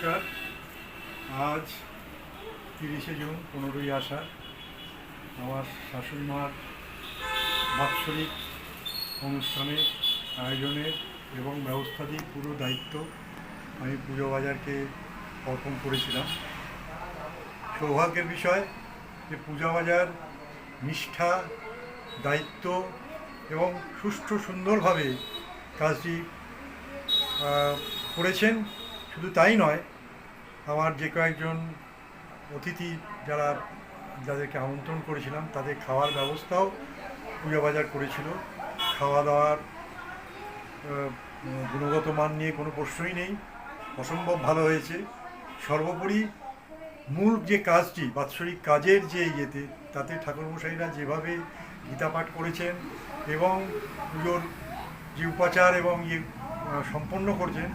নমস্কার। আজ 30শে জুন, 15ই আষাঢ়। আমার শাশুড়ি মার বাৎসরিক অনুষ্ঠানের আয়োজনের এবং ব্যবস্থাদির পুরো দায়িত্ব আমি পুজো বাজারকে অর্পণ করেছিলাম। সৌভাগ্যের বিষয় যে পূজা বাজার নিষ্ঠা, দায়িত্ব এবং সুষ্ঠু সুন্দরভাবে কাজটি করেছেন। শুধু তাই নয়, আমার যে কয়েকজন অতিথি যাদেরকে আমন্ত্রণ করেছিলাম তাদের খাওয়ার ব্যবস্থাও পূজা বাজার করেছিল। খাওয়া দাওয়ার গুণগত মান নিয়ে কোনো প্রশ্নই নেই, অসম্ভব ভালো হয়েছে। সর্বোপরি মূল যে কাজটি, বাৎসরিক কাজের যে তাতে ঠাকুরমশাইরা যেভাবে গীতা পাঠ করেছেন এবং পুজোর যে উপাচার এবং সম্পন্ন করছেন,